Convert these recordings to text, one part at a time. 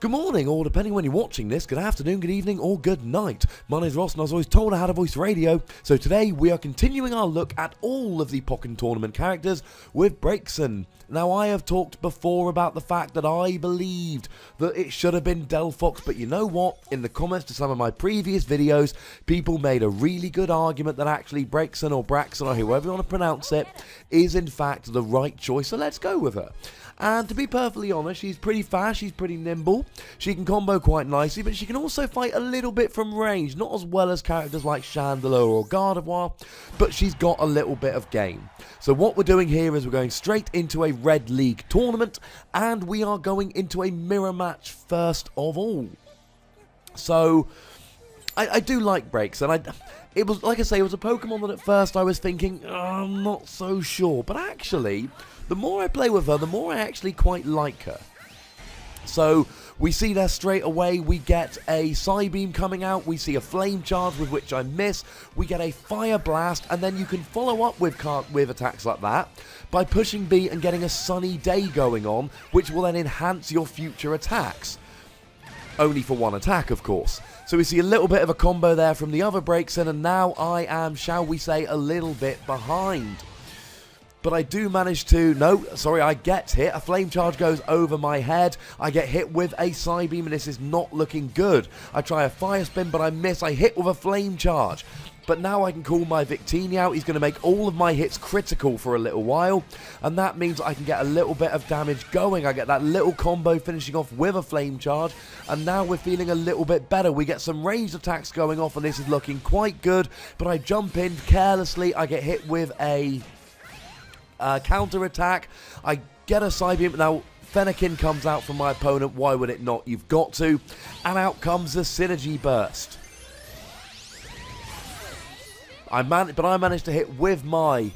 Good morning, or depending when you're watching this, good afternoon, good evening, or good night. My name's Ross, and I was always told I had a voice radio. So today we are continuing our look at all of the Pokkén Tournament characters with Braixen. Now, I have talked before about the fact that I believed that it should have been Delphox, but you know what? In the comments to some of my previous videos, people made a really good argument that actually Braixen or Braixen, or however you want to pronounce it, is in fact the right choice, so let's go with her. And to be perfectly honest, she's pretty fast, she's pretty nimble, she can combo quite nicely, but she can also fight a little bit from range, not as well as characters like Chandelure or Gardevoir, but she's got a little bit of game. So what we're doing here is we're going straight into a Red League tournament, and we are going into a mirror match first of all. So, I do like Braixen. It was, like I say, it was a Pokemon that at first I was thinking, oh, I'm not so sure, but actually, the more I play with her, the more I actually quite like her. So, we see there straight away, we get a Psybeam coming out, we see a Flame Charge with which I miss, we get a Fire Blast, and then you can follow up with attacks like that by pushing B and getting a Sunny Day going on, which will then enhance your future attacks. Only for one attack, of course. So we see a little bit of a combo there from the other Braixen, and now I am, shall we say, a little bit behind. But I do manage to, I get hit. A Flame Charge goes over my head. I get hit with a Psybeam, and this is not looking good. I try a Fire Spin, but I miss. I hit with a Flame Charge. But now I can call my Victini out. He's going to make all of my hits critical for a little while. And that means I can get a little bit of damage going. I get that little combo finishing off with a Flame Charge. And now we're feeling a little bit better. We get some ranged attacks going off, and this is looking quite good. But I jump in carelessly. I get hit with a counter attack. I get a Psybeam. Now, Fennekin comes out from my opponent. Why would it not? You've got to. And out comes the Synergy Burst. I managed to hit with my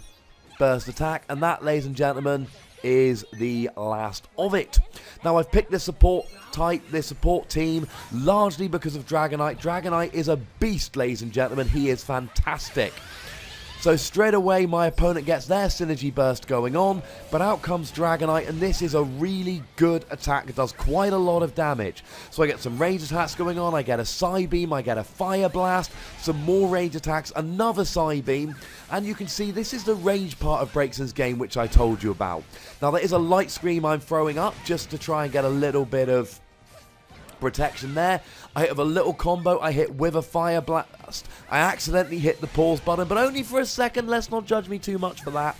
burst attack, and that, ladies and gentlemen, is the last of it. Now, I've picked this support type, this support team, largely because of Dragonite. Dragonite is a beast, ladies and gentlemen. He is fantastic. So straight away, my opponent gets their Synergy Burst going on, but out comes Dragonite, and this is a really good attack. It does quite a lot of damage. So I get some range attacks going on, I get a Psybeam, I get a Fire Blast, some more range attacks, another Psybeam, and you can see this is the range part of Braixen's game, which I told you about. Now, there is a Light Scream I'm throwing up just to try and get a little bit of protection there. I hit with a little combo. I hit with a Fire Blast. I accidentally hit the pause button, but only for a second. Let's not judge me too much for that.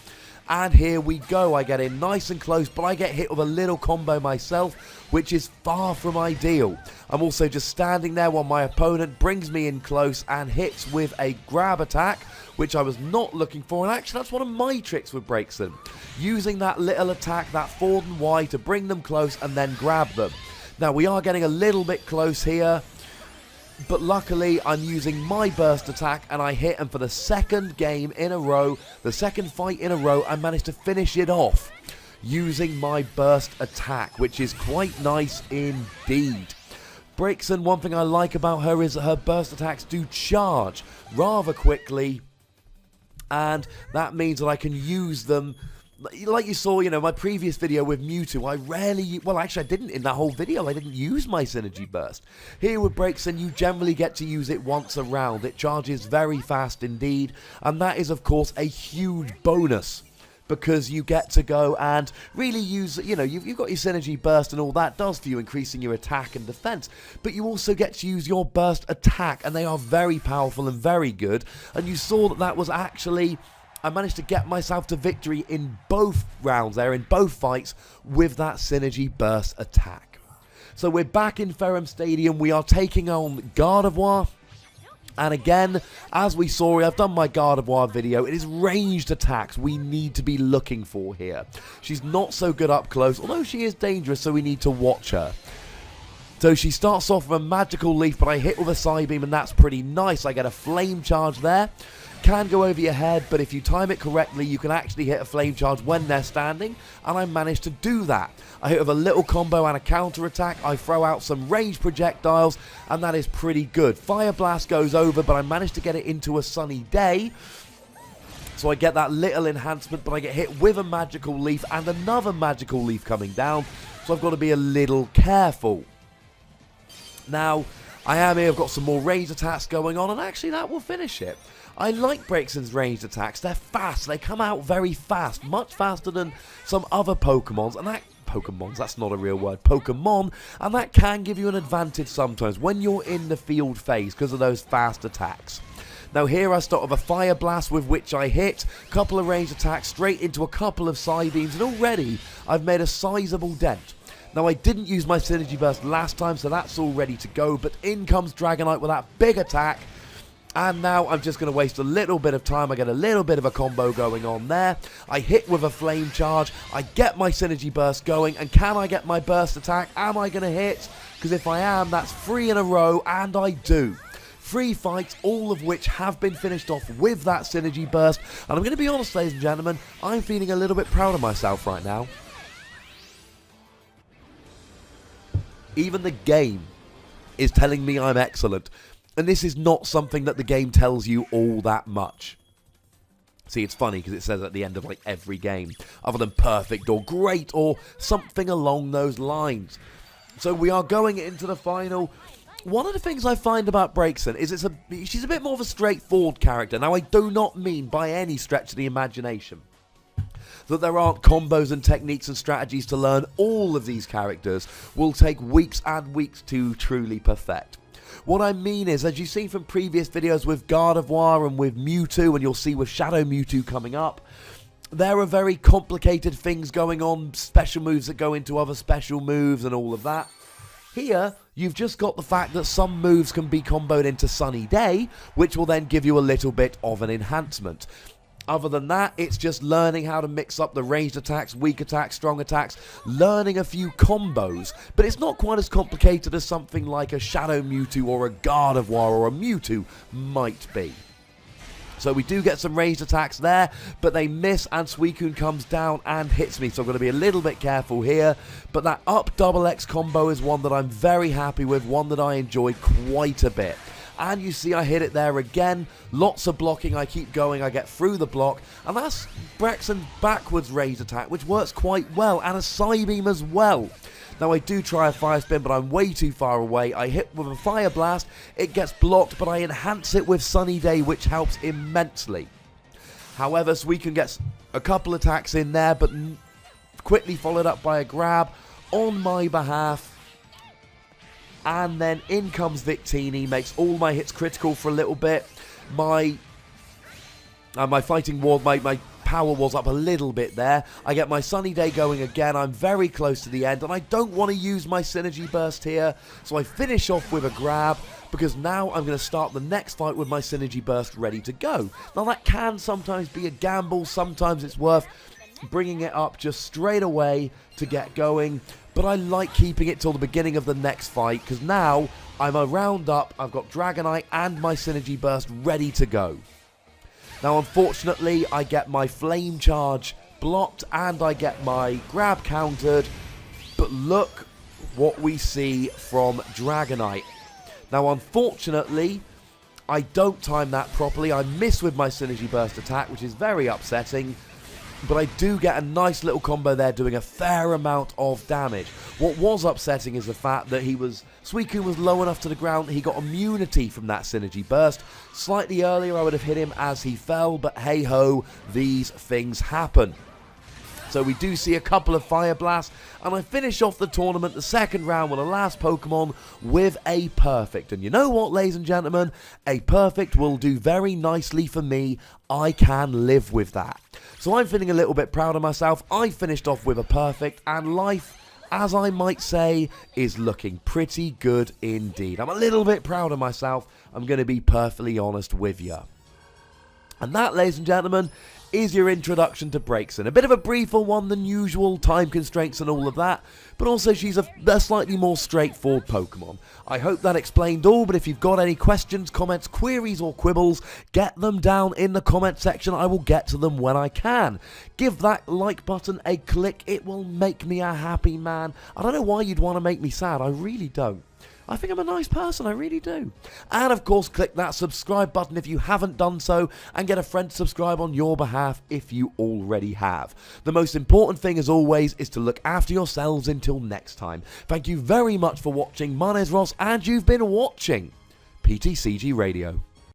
And here we go. I get in nice and close, but I get hit with a little combo myself, which is far from ideal. I'm also just standing there while my opponent brings me in close and hits with a grab attack, which I was not looking for. And actually, that's one of my tricks with Braixen, using that little attack, that forward and Y, to bring them close and then grab them. Now, we are getting a little bit close here, but luckily I'm using my burst attack and I hit, and for the second game in a row, the second fight in a row, I managed to finish it off using my burst attack, which is quite nice indeed. Braixen, one thing I like about her is that her burst attacks do charge rather quickly, and that means that I can use them. Like you saw, my previous video with Mewtwo, I didn't in that whole video. I didn't use my Synergy Burst. Here with Braixen, you generally get to use it once a round. It charges very fast indeed, and that is, of course, a huge bonus, because you get to go and really use, you've got your Synergy Burst and all that does for you, increasing your attack and defense, but you also get to use your burst attack, and they are very powerful and very good, and you saw that was actually, I managed to get myself to victory in both rounds there, in both fights, with that Synergy Burst attack. So we're back in Ferrum Stadium. We are taking on Gardevoir. And again, as we saw, I've done my Gardevoir video. It is ranged attacks we need to be looking for here. She's not so good up close, although she is dangerous, so we need to watch her. So she starts off with a Magical Leaf, but I hit with a Psybeam, and that's pretty nice. I get a Flame Charge there. Can go over your head, but if you time it correctly, you can actually hit a Flame Charge when they're standing, and I managed to do that. I hit with a little combo and a counter attack. I throw out some ranged projectiles, and that is pretty good. Fire Blast goes over, but I managed to get it into a Sunny Day, so I get that little enhancement, but I get hit with a Magical Leaf and another Magical Leaf coming down, so I've got to be a little careful. Now, I am here, I've got some more ranged attacks going on, and actually that will finish it. I like Braixen's ranged attacks. They're fast, they come out very fast, much faster than some other Pokemons, and that's not a real word, Pokemon, and that can give you an advantage sometimes when you're in the field phase because of those fast attacks. Now here I start with a Fire Blast with which I hit, couple of ranged attacks straight into a couple of Psybeams, and already I've made a sizable dent. Now I didn't use my Synergy Burst last time, so that's all ready to go, but in comes Dragonite with that big attack. And now I'm just going to waste a little bit of time. I get a little bit of a combo going on there. I hit with a Flame Charge. I get my Synergy Burst going. And can I get my Burst attack? Am I going to hit? Because if I am, that's 3 in a row. And I do. 3 fights, all of which have been finished off with that Synergy Burst. And I'm going to be honest, ladies and gentlemen, I'm feeling a little bit proud of myself right now. Even the game is telling me I'm excellent. And this is not something that the game tells you all that much. See, it's funny because it says at the end of like every game, other than perfect or great or something along those lines. So we are going into the final. One of the things I find about Braixen is she's a bit more of a straightforward character. Now, I do not mean by any stretch of the imagination that there aren't combos and techniques and strategies to learn. All of these characters will take weeks and weeks to truly perfect. What I mean is, as you've seen from previous videos with Gardevoir and with Mewtwo, and you'll see with Shadow Mewtwo coming up, there are very complicated things going on, special moves that go into other special moves and all of that. Here, you've just got the fact that some moves can be comboed into Sunny Day, which will then give you a little bit of an enhancement. Other than that, it's just learning how to mix up the ranged attacks, weak attacks, strong attacks, learning a few combos, but it's not quite as complicated as something like a Shadow Mewtwo or a Gardevoir or a Mewtwo might be. So we do get some ranged attacks there, but they miss and Suicune comes down and hits me, so I'm going to be a little bit careful here. But that up double X combo is one that I'm very happy with, one that I enjoy quite a bit. And you see I hit it there again, lots of blocking, I keep going, I get through the block, and that's Braixen's backwards ranged attack, which works quite well, and a Psybeam as well. Now I do try a Fire Spin, but I'm way too far away. I hit with a Fire Blast, it gets blocked, but I enhance it with Sunny Day, which helps immensely. However, Suicune gets a couple attacks in there, but quickly followed up by a grab on my behalf. And then in comes Victini, makes all my hits critical for a little bit. My fighting ward, my power was up a little bit there. I get my Sunny Day going again. I'm very close to the end, and I don't want to use my Synergy Burst here. So I finish off with a grab, because now I'm going to start the next fight with my Synergy Burst ready to go. Now that can sometimes be a gamble, sometimes it's worth bringing it up just straight away to get going, but I like keeping it till the beginning of the next fight, because now I'm a round up, I've got Dragonite and my Synergy Burst ready to go. Now unfortunately I get my Flame Charge blocked and I get my grab countered, but look what we see from Dragonite. Now unfortunately I don't time that properly, I miss with my Synergy Burst attack, which is very upsetting. But I do get a nice little combo there doing a fair amount of damage. What was upsetting is the fact that Suicune was low enough to the ground, he got immunity from that Synergy Burst. Slightly earlier I would have hit him as he fell, but hey ho, these things happen. So we do see a couple of Fire Blasts, and I finish off the tournament, the second round with the last Pokemon, with a Perfect. And you know what, ladies and gentlemen? A Perfect will do very nicely for me. I can live with that. So I'm feeling a little bit proud of myself. I finished off with a Perfect, and life, as I might say, is looking pretty good indeed. I'm a little bit proud of myself. I'm going to be perfectly honest with you. And that, ladies and gentlemen, is your introduction to Braixen. A bit of a briefer one than usual, time constraints and all of that, but also she's a slightly more straightforward Pokemon. I hope that explained all, but if you've got any questions, comments, queries or quibbles, get them down in the comment section. I will get to them when I can. Give that like button a click, it will make me a happy man. I don't know why you'd want to make me sad, I really don't. I think I'm a nice person, I really do. And of course, click that subscribe button if you haven't done so, and get a friend to subscribe on your behalf if you already have. The most important thing, as always, is to look after yourselves until next time. Thank you very much for watching. My name's Ross, and you've been watching PTCG Radio.